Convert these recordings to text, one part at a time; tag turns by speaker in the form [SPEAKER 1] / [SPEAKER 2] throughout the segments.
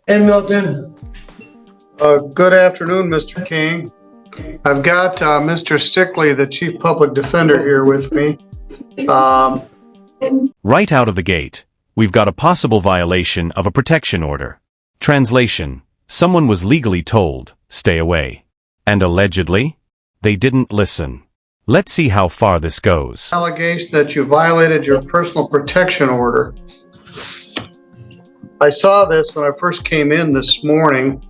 [SPEAKER 1] And Milton,
[SPEAKER 2] Good afternoon, Mr. King. I've got Mr. Stickley, the Chief Public Defender, here with me.
[SPEAKER 3] Right out of the gate, we've got a possible violation of a protection order. Translation: someone was legally told, stay away. And allegedly, they didn't listen. Let's see how far this goes.
[SPEAKER 2] Allegation that you violated your personal protection order. I saw this when I first came in this morning,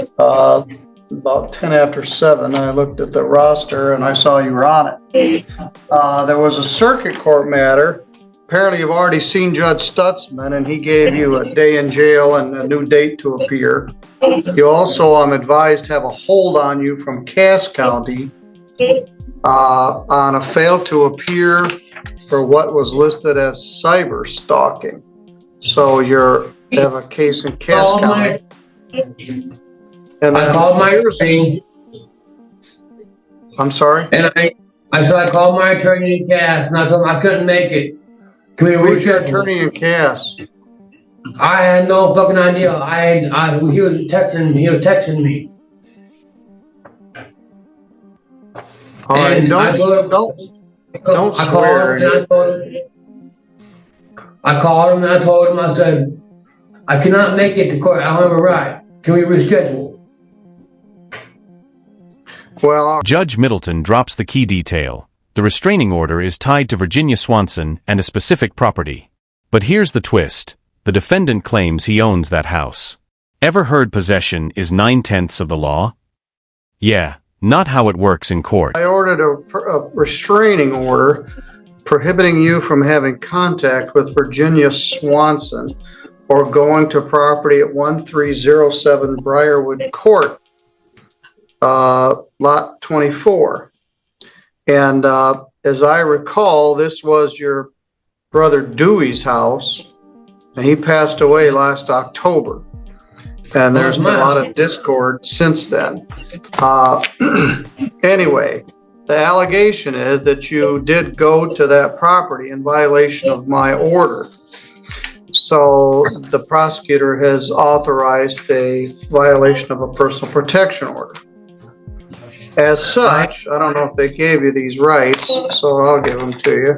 [SPEAKER 2] about 10 after 7. I looked at the roster and I saw you were on it. There was a circuit court matter. Apparently you've already seen Judge Stutzman and he gave you a day in jail and a new date to appear. You also, I'm advised, have a hold on you from Cass County on a fail to appear for what was listed as cyber stalking. So you have a case in Cass County. And
[SPEAKER 1] I called my attorney.
[SPEAKER 2] I'm sorry?
[SPEAKER 1] And I called my attorney in Cass, and I told him I couldn't make it. Can we
[SPEAKER 2] Who's your
[SPEAKER 1] reschedule?
[SPEAKER 2] attorney in Cass?
[SPEAKER 1] I had no fucking idea. He was texting me.
[SPEAKER 2] All right,
[SPEAKER 1] And I told him-
[SPEAKER 2] don't
[SPEAKER 1] I
[SPEAKER 2] swear.
[SPEAKER 1] called him and I told him, I said, I cannot make it to court. I don't have a ride. Can we reschedule?
[SPEAKER 2] Well,
[SPEAKER 3] Judge Middleton drops the key detail. The restraining order is tied to Virginia Swanson and a specific property. But here's the twist. The defendant claims he owns that house. Ever heard possession is 9/10 of the law? Yeah, not how it works in court.
[SPEAKER 2] I ordered a restraining order prohibiting you from having contact with Virginia Swanson or going to property at 1307 Briarwood Court, lot 24. And as I recall, this was your brother Dewey's house, and he passed away last October. And there's been a lot of discord since then. Anyway, the allegation is that you did go to that property in violation of my order. So the prosecutor has authorized a violation of a personal protection order. As such, I don't know if they gave you these rights, so I'll give them to you.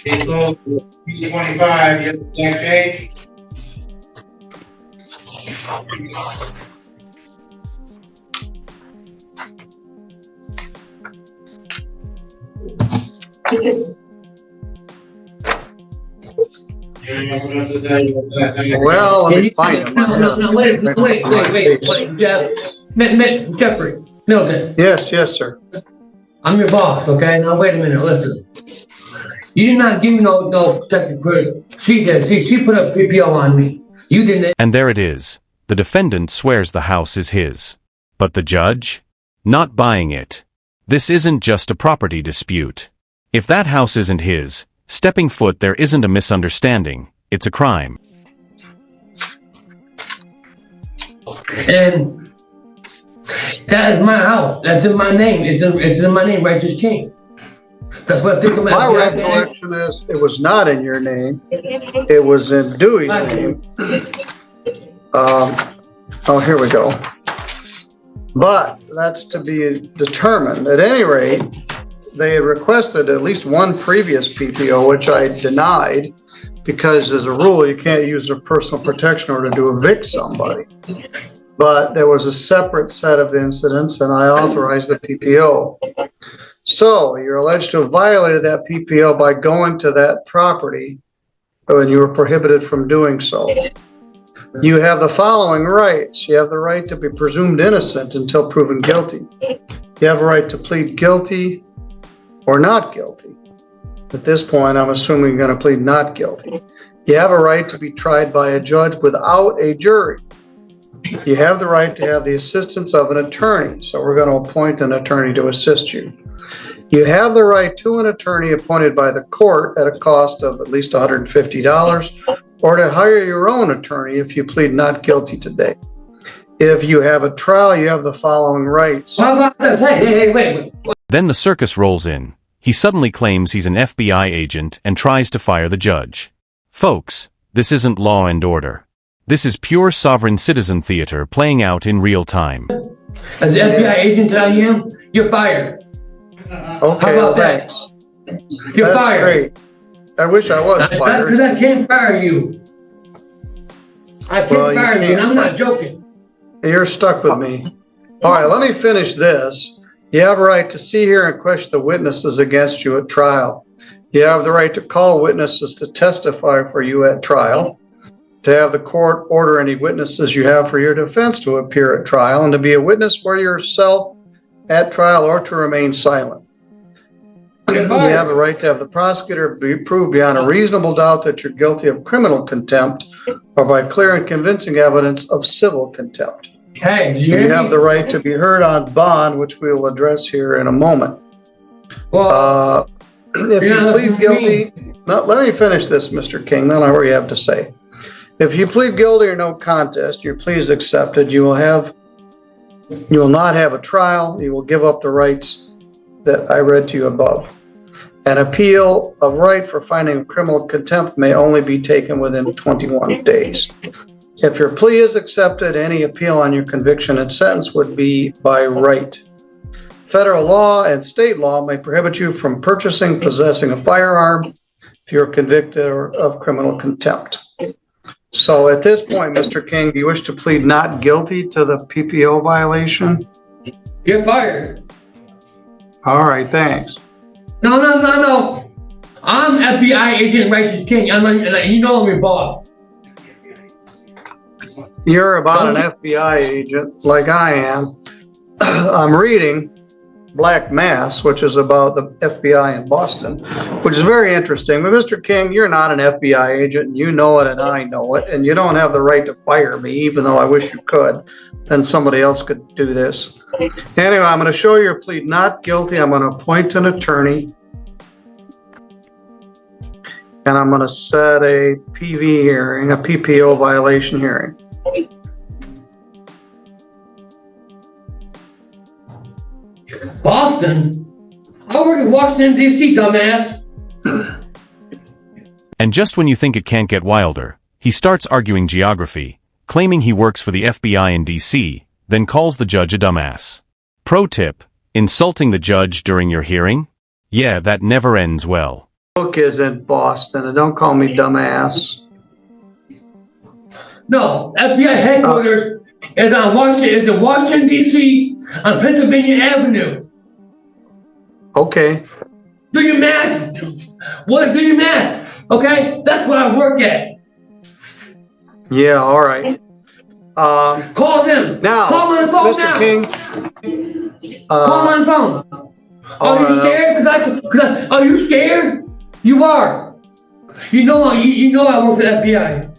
[SPEAKER 4] April 25, you have the same page?
[SPEAKER 2] Well, let me find them.
[SPEAKER 1] No, wait, Jeffrey, Milton,
[SPEAKER 2] Yes, sir.
[SPEAKER 1] I'm your boss, okay? Now wait a minute, listen. You did not give me no protective period. She did. She put a PPO on me. You didn't.
[SPEAKER 3] And there it is. The defendant swears the house is his. But the judge? Not buying it. This isn't just a property dispute. If that house isn't his, stepping foot there isn't a misunderstanding, it's a crime.
[SPEAKER 1] And that is my house. That's in my name. It's in my name, Righteous King. That's what I think about.
[SPEAKER 2] My recollection is it was not in your name. It was in Dewey's name. Oh, here we go. But that's to be determined. At any rate, they had requested at least one previous PPO, which I denied, because as a rule, you can't use a personal protection order to evict somebody. But there was a separate set of incidents, and I authorized the PPO. So you're alleged to have violated that PPO by going to that property when you were prohibited from doing so. You have the following rights. You have the right to be presumed innocent until proven guilty. You have a right to plead guilty or not guilty. At this point, I'm assuming you're going to plead not guilty. You have a right to be tried by a judge without a jury. You have the right to have the assistance of an attorney. So we're going to appoint an attorney to assist you. You have the right to an attorney appointed by the court at a cost of at least $150, or to hire your own attorney if you plead not guilty today. If you have a trial, you have the following rights.
[SPEAKER 1] How about this? Hey, wait.
[SPEAKER 3] Then the circus rolls in. He suddenly claims he's an FBI agent and tries to fire the judge. Folks, this isn't Law and Order. This is pure sovereign citizen theater playing out in real time.
[SPEAKER 1] As the FBI agent that I am, you're fired.
[SPEAKER 2] Okay,
[SPEAKER 1] about that?
[SPEAKER 2] thanks.
[SPEAKER 1] You're
[SPEAKER 2] That's
[SPEAKER 1] fired.
[SPEAKER 2] great. I wish I was
[SPEAKER 1] Because
[SPEAKER 2] fired.
[SPEAKER 1] I can't fire you. I can't
[SPEAKER 2] Well, you
[SPEAKER 1] fire you, and
[SPEAKER 2] can't
[SPEAKER 1] I'm not joking.
[SPEAKER 2] You're stuck with me. All right, let me finish this. You have a right to see, hear, and question the witnesses against you at trial. You have the right to call witnesses to testify for you at trial, to have the court order any witnesses you have for your defense to appear at trial, and to be a witness for yourself at trial or to remain silent. You have the right to have the prosecutor prove beyond a reasonable doubt that you're guilty of criminal contempt or by clear and convincing evidence of civil contempt.
[SPEAKER 1] Hey,
[SPEAKER 2] You have the right to be heard on bond, which we will address here in a moment.
[SPEAKER 1] Well,
[SPEAKER 2] If you plead guilty, let me finish this, Mr. King, then I already have to say. If you plead guilty or no contest, your plea is accepted, you will not have a trial, you will give up the rights that I read to you above. An appeal of right for finding of criminal contempt may only be taken within 21 days. If your plea is accepted, any appeal on your conviction and sentence would be by right. Federal law and state law may prohibit you from purchasing, possessing a firearm if you're convicted of criminal contempt. So at this point, Mr. King, do you wish to plead not guilty to the PPO violation?
[SPEAKER 1] you're fired.
[SPEAKER 2] All right, thanks.
[SPEAKER 1] No. I'm FBI agent Righteous King. You know I'm your boss.
[SPEAKER 2] You're about an FBI agent like I am. I'm reading Black Mass, which is about the FBI in Boston, which is very interesting. But Mr. King, you're not an FBI agent, and you know it and I know it, and you don't have the right to fire me, even though I wish you could. Then somebody else could do this. Anyway, I'm going to show your plea not guilty. I'm going to appoint an attorney, and I'm going to set a PV hearing, a PPO violation hearing.
[SPEAKER 1] Boston? I work in Washington, D.C., dumbass.
[SPEAKER 3] And just when you think it can't get wilder, he starts arguing geography, claiming he works for the FBI in DC, then calls the judge a dumbass. Pro tip: insulting the judge during your hearing? Yeah, that never ends well.
[SPEAKER 2] Book is in Boston, and don't call me dumbass.
[SPEAKER 1] No, FBI headquarters is in Washington, D.C., on Pennsylvania Avenue.
[SPEAKER 2] Okay.
[SPEAKER 1] Do your math. Do your math? Okay? That's where I work at.
[SPEAKER 2] Yeah, all right.
[SPEAKER 1] Call them.
[SPEAKER 2] Now,
[SPEAKER 1] Call on the phone
[SPEAKER 2] Mr.
[SPEAKER 1] now.
[SPEAKER 2] King.
[SPEAKER 1] Call on the phone. Are you scared? Are you scared? You are. You know I work for the FBI.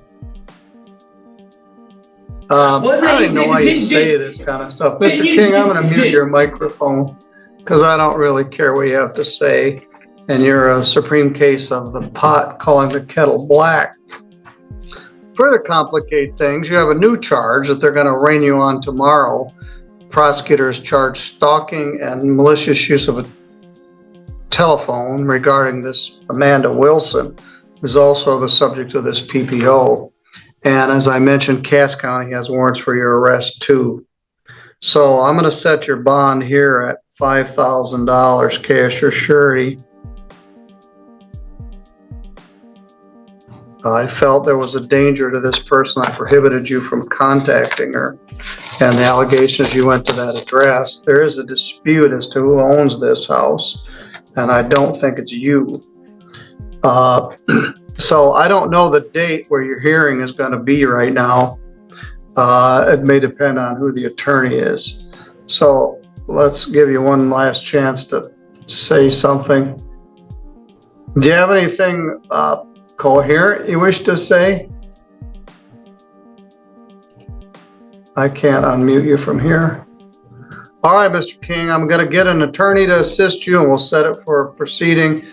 [SPEAKER 2] I don't know why you say this kind of stuff. Mr. King, I'm going to mute your microphone because I don't really care what you have to say. And you're a supreme case of the pot calling the kettle black. Further complicate things, you have a new charge that they're going to arraign you on tomorrow. Prosecutors charged stalking and malicious use of a telephone regarding this Amanda Wilson, who's also the subject of this PPO. And as I mentioned, Cass County has warrants for your arrest too. So I'm going to set your bond here at $5,000 cash or surety. I felt there was a danger to this person. I prohibited you from contacting her. And the allegation is you went to that address. There is a dispute as to who owns this house, and I don't think it's you. So I don't know the date where your hearing is going to be right now. It may depend on who the attorney is. So let's give you one last chance to say something. Do you have anything coherent you wish to say? I can't unmute you from here. All right, Mr. King, I'm going to get an attorney to assist you, and we'll set it for a proceeding.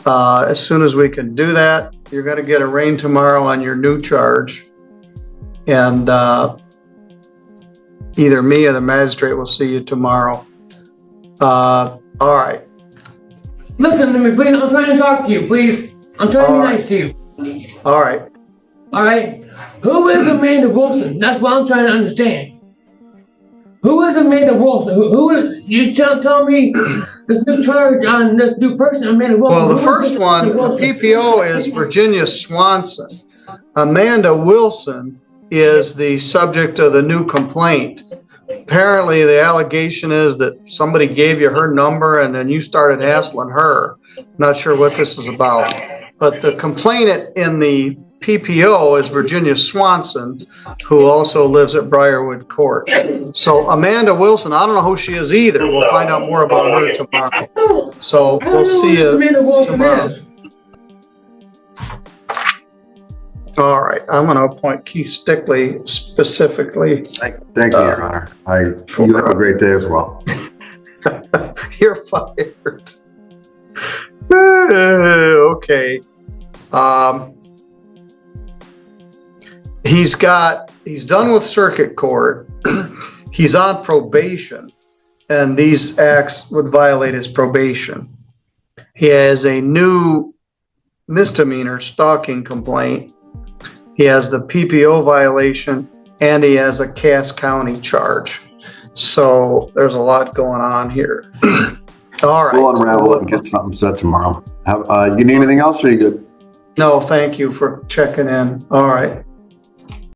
[SPEAKER 2] As soon as we can do that, you're going to get arraigned tomorrow on your new charge. And either me or the magistrate will see you tomorrow. All right.
[SPEAKER 1] Listen to me, please. I'm trying to talk to you, please. I'm trying to be nice to you.
[SPEAKER 2] All right.
[SPEAKER 1] All right? Who is Amanda Wilson? That's what I'm trying to understand. Who is Amanda Wilson? Who is, you tell me this new charge on this new person, Amanda Wilson?
[SPEAKER 2] Well, the first one, the PPO is Virginia Swanson. Amanda Wilson is the subject of the new complaint. Apparently, the allegation is that somebody gave you her number and then you started hassling her. Not sure what this is about. But the complainant in the PPO is Virginia Swanson, who also lives at Briarwood Court. So Amanda Wilson, I don't know who she is either. We'll find out more about her tomorrow. So we'll see you tomorrow. All right, I'm going to appoint Keith Stickley specifically.
[SPEAKER 5] Thank you, Your Honor. You have a great day as well.
[SPEAKER 2] You're fired. Okay. He's done with circuit court. He's on probation, and these acts would violate his probation. He has a new misdemeanor stalking complaint. He has the PPO violation, and he has a Cass County charge. So there's a lot going on here. All right.
[SPEAKER 5] We'll unravel it and get something set tomorrow. You need anything else, or are you good?
[SPEAKER 2] No, thank you for checking in. All right.